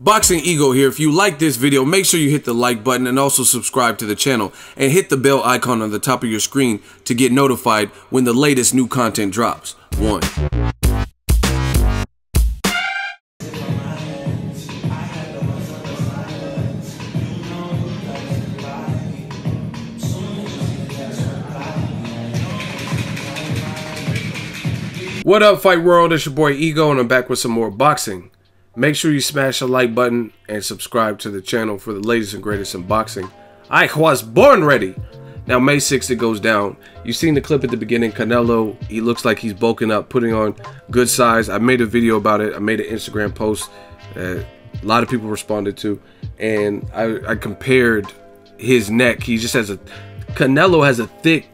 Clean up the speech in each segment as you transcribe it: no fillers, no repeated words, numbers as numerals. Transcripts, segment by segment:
Boxingego here. If you like this video, make sure you hit the like button and also subscribe to the channel and hit the bell icon on the top of your screen to get notified when the latest new content drops. One. What up, Fight World? It's your boy Ego, and I'm back with some more boxing. Make sure you smash the like button and subscribe to the channel for the latest and greatest in boxing. I was born ready. Now, May 6th, it goes down. You've seen the clip at the beginning. Canelo, he looks like he's bulking up, putting on good size. I made a video about it. I made an Instagram post. A lot of people responded to. And I compared his neck. He just has Canelo has a thick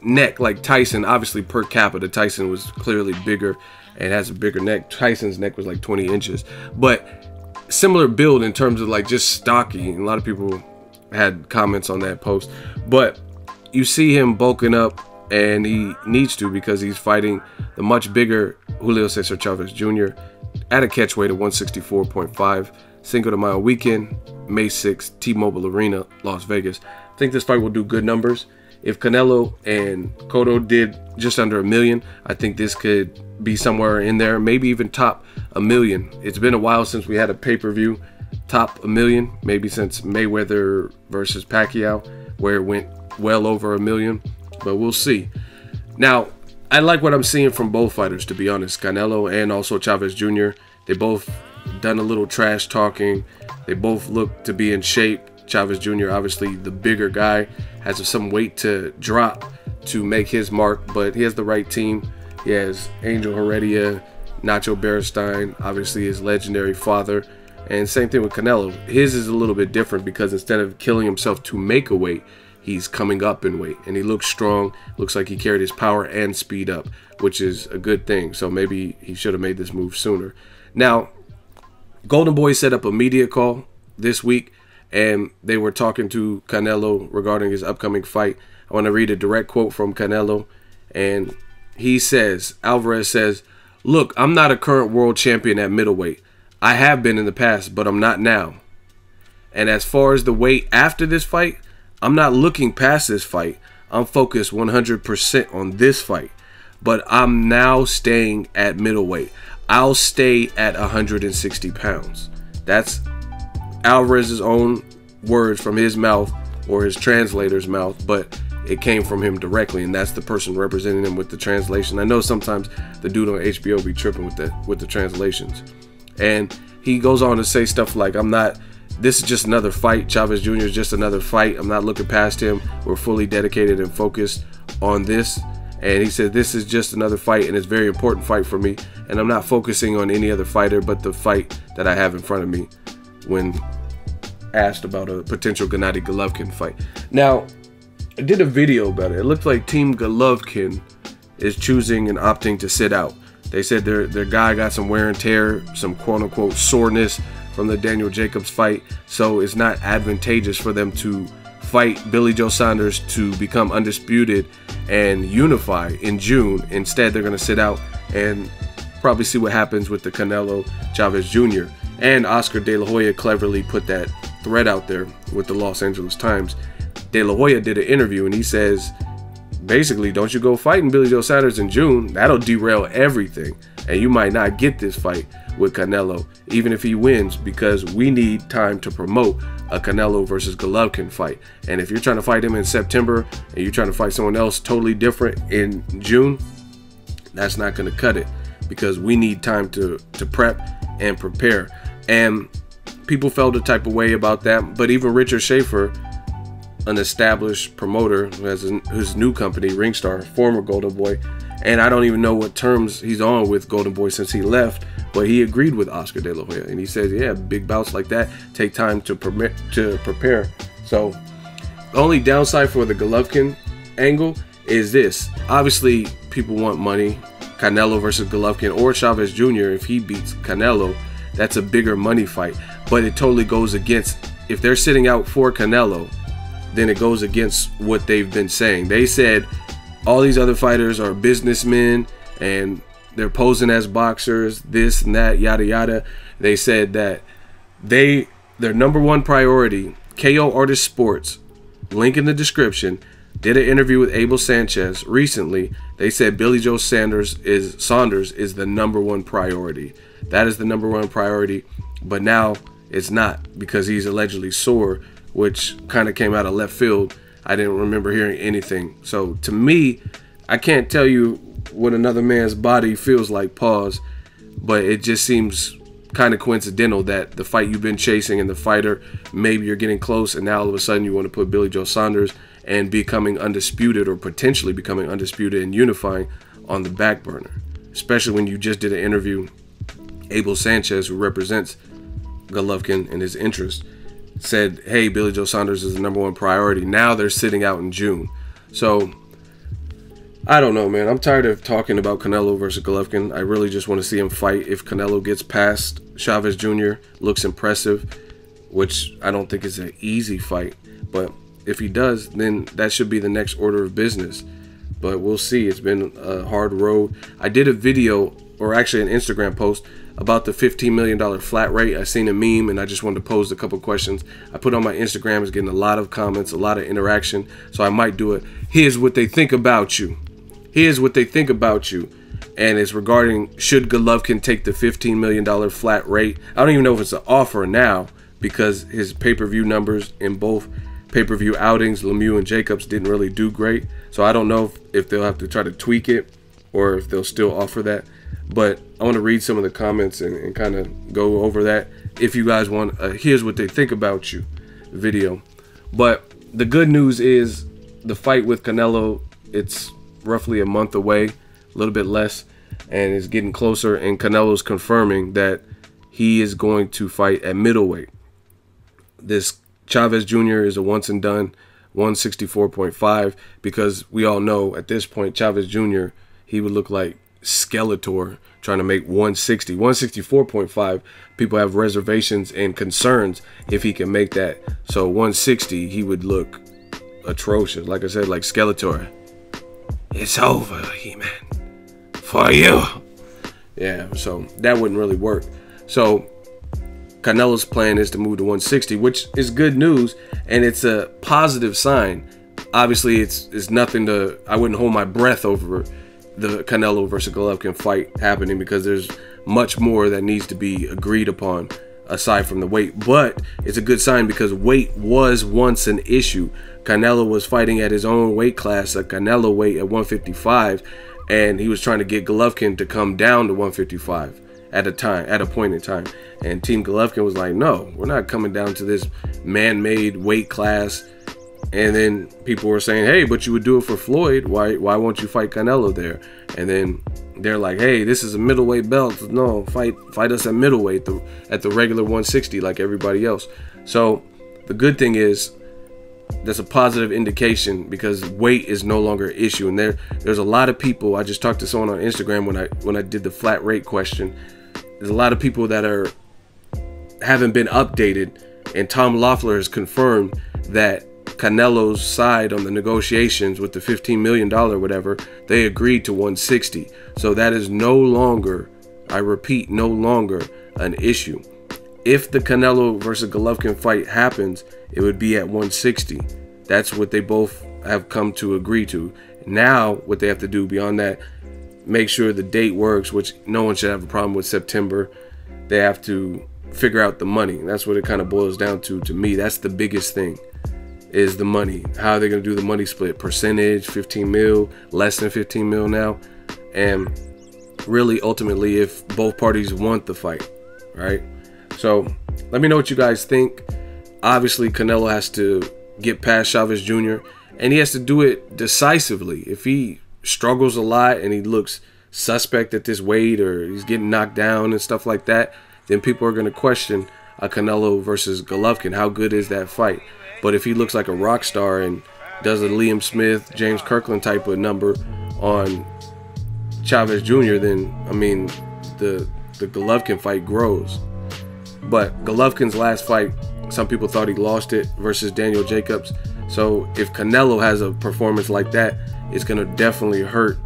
neck like Tyson. Obviously, per capita, Tyson was clearly bigger and has a bigger neck. Tyson's neck was like 20 inches, but similar build in terms of like just stocky. And a lot of people had comments on that post, but you see him bulking up, and he needs to because he's fighting the much bigger Julio Cesar Chavez Jr. at a catch weight of 164.5. Cinco de Mayo weekend, May 6th, T-Mobile Arena, Las Vegas. I think this fight will do good numbers. If Canelo and Cotto did just under 1 million, I think this could be somewhere in there, maybe even top 1 million. It's been a while since we had a pay-per-view top 1 million, maybe since Mayweather versus Pacquiao, where it went well over 1 million, but we'll see. Now, I like what I'm seeing from both fighters, to be honest. Canelo and also Chavez Jr., they both done a little trash talking. They both look to be in shape. Chavez Jr., obviously the bigger guy, has some weight to drop to make his mark, but he has the right team. He has Angel Heredia, Nacho Beristain, obviously his legendary father, and same thing with Canelo. His is a little bit different because instead of killing himself to make a weight, he's coming up in weight, and he looks strong. Looks like he carried his power and speed up, which is a good thing. So maybe he should have made this move sooner. Now, Golden Boy set up a media call this week, and they were talking to Canelo regarding his upcoming fight. I want to read a direct quote from Canelo, and he says, Alvarez says, "Look, I'm not a current world champion at middleweight. I have been in the past, but I'm not now. And as far as the weight after this fight, I'm not looking past this fight. I'm focused 100% on this fight. But I'm now staying at middleweight. I'll stay at 160 pounds. That's Alvarez's own words from his mouth, or his translator's mouth, but it came from him directly, and that's the person representing him with the translation. I know sometimes the dude on HBO be tripping with the translations. And he goes on to say stuff like, this is just another fight. Chavez Jr. is just another fight. I'm not looking past him. We're fully dedicated and focused on this. And he said, this is just another fight, and it's a very important fight for me. And I'm not focusing on any other fighter but the fight that I have in front of me, when asked about a potential Gennady Golovkin fight. Now, I did a video about it. It looked like Team Golovkin is choosing and opting to sit out. They said their guy got some wear and tear, some quote-unquote soreness from the Daniel Jacobs fight, so it's not advantageous for them to fight Billy Joe Saunders to become undisputed and unify in June. Instead, they're going to sit out and probably see what happens with the Canelo Chavez Jr. And Oscar De La Hoya cleverly put that thread out there with the Los Angeles Times. De La Hoya did an interview, and he says, basically, don't you go fighting Billy Joe Saunders in June. That'll derail everything, and you might not get this fight with Canelo, even if he wins, because we need time to promote a Canelo versus Golovkin fight. And if you're trying to fight him in September and you're trying to fight someone else totally different in June, that's not going to cut it, because we need time to prep and prepare. And people felt a type of way about that, but even Richard Schaefer, an established promoter who has his new company, Ringstar, former Golden Boy, and I don't even know what terms he's on with Golden Boy since he left, but he agreed with Oscar De La Hoya, and he says, yeah, big bouts like that take time to prepare. So the only downside for the Golovkin angle is this. Obviously, people want money. Canelo versus Golovkin, or Chavez Jr., if he beats Canelo, that's a bigger money fight. But it totally goes against, if they're sitting out for Canelo, then it goes against what they've been saying. They said all these other fighters are businessmen and they're posing as boxers, this and that, yada yada. They said that their number one priority, KO Artist Sports, link in the description, did an interview with Abel Sanchez recently. They said Billy Joe Saunders is the number one priority. That is the number one priority, but now it's not, because he's allegedly sore, which kind of came out of left field. I didn't remember hearing anything. So to me, I can't tell you what another man's body feels like, pause, but it just seems kind of coincidental that the fight you've been chasing and the fighter, maybe you're getting close, and now all of a sudden you want to put Billy Joe Saunders and becoming undisputed, or potentially becoming undisputed and unifying, on the back burner. Especially when you just did an interview, Abel Sanchez, who represents Golovkin and his interests, said, hey, Billy Joe Saunders is the number one priority. Now they're sitting out in June. So I don't know, man. I'm tired of talking about Canelo versus Golovkin. I really just want to see him fight. If Canelo gets past Chavez Jr., looks impressive, which I don't think is an easy fight, but if he does, then that should be the next order of business. But we'll see. It's been a hard road. I did a video, or actually an Instagram post, about the $15 million flat rate. I seen a meme and I just wanted to pose a couple questions. I put on my Instagram. It's getting a lot of comments, a lot of interaction, so I might do it. Here's what they think about you. Here's what they think about you. And it's regarding, should Golovkin take the $15 million flat rate? I don't even know if it's an offer now, because his pay-per-view numbers in both pay-per-view outings, Lemieux and Jacobs, didn't really do great. So I don't know if they'll have to try to tweak it or if they'll still offer that. But I want to read some of the comments and kind of go over that. If you guys want, here's what they think about you video. But the good news is the fight with Canelo, it's roughly a month away, a little bit less, and it's getting closer. And Canelo's confirming that he is going to fight at middleweight. This Chavez Jr. is a once and done, 164.5, because we all know at this point Chavez Jr., he would look like Skeletor trying to make 160. 164.5, people have reservations and concerns if he can make that. So 160, he would look atrocious. Like I said, like Skeletor. It's over, He-Man. For you. Yeah, so that wouldn't really work. So Canelo's plan is to move to 160, which is good news, and it's a positive sign. Obviously, it's nothing to, I wouldn't hold my breath over the Canelo versus Golovkin fight happening, because there's much more that needs to be agreed upon aside from the weight. But it's a good sign, because weight was once an issue. Canelo was fighting at his own weight class, a Canelo weight at 155, and he was trying to get Golovkin to come down to 155 at a point in time. And Team Golovkin was like, no, we're not coming down to this man-made weight class. And then people were saying, hey, but you would do it for Floyd. Why won't you fight Canelo there? And then they're like, hey, this is a middleweight belt. No, fight us at middleweight, at the regular 160 like everybody else. So the good thing is that's a positive indication, because weight is no longer an issue. And there's a lot of people. I just talked to someone on Instagram when I did the flat rate question. There's a lot of people that haven't been updated, and Tom Loeffler has confirmed that Canelo's side on the negotiations with the $15 million whatever, they agreed to 160. So that is no longer, I repeat, no longer an issue. If the Canelo versus Golovkin fight happens, it would be at 160. That's what they both have come to agree to. Now what they have to do beyond that, make sure the date works, which no one should have a problem with September. They have to figure out the money. That's what it kind of boils down to me. That's the biggest thing, is the money. How are they going to do the money split? Percentage, 15 mil, less than 15 mil now? And really, ultimately, if both parties want the fight, right? So let me know what you guys think. Obviously, Canelo has to get past Chavez Jr., and he has to do it decisively. If he struggles a lot and he looks suspect at this weight, or he's getting knocked down and stuff like that, then people are going to question a Canelo versus Golovkin. How good is that fight? But if he looks like a rock star and does a Liam Smith, James Kirkland type of number on Chavez Jr., then, I mean, the Golovkin fight grows. But Golovkin's last fight, some people thought he lost it versus Daniel Jacobs. So if Canelo has a performance like that, it's going to definitely hurt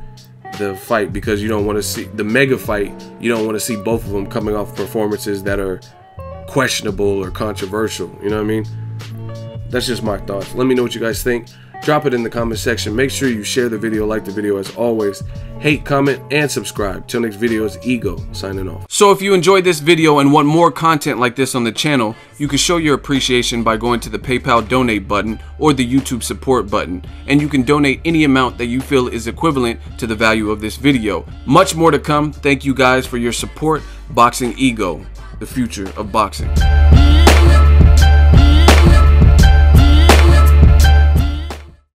the fight, because you don't want to see the mega fight. You don't want to see both of them coming off performances that are questionable or controversial. You know what I mean? That's just my thoughts. Let me know what you guys think. Drop it in the comment section. Make sure you share the video, like the video as always. Hate, comment, and subscribe. Till next video, is Ego signing off. So if you enjoyed this video and want more content like this on the channel, you can show your appreciation by going to the PayPal donate button or the YouTube support button. And you can donate any amount that you feel is equivalent to the value of this video. Much more to come. Thank you guys for your support. Boxingego, the future of boxing.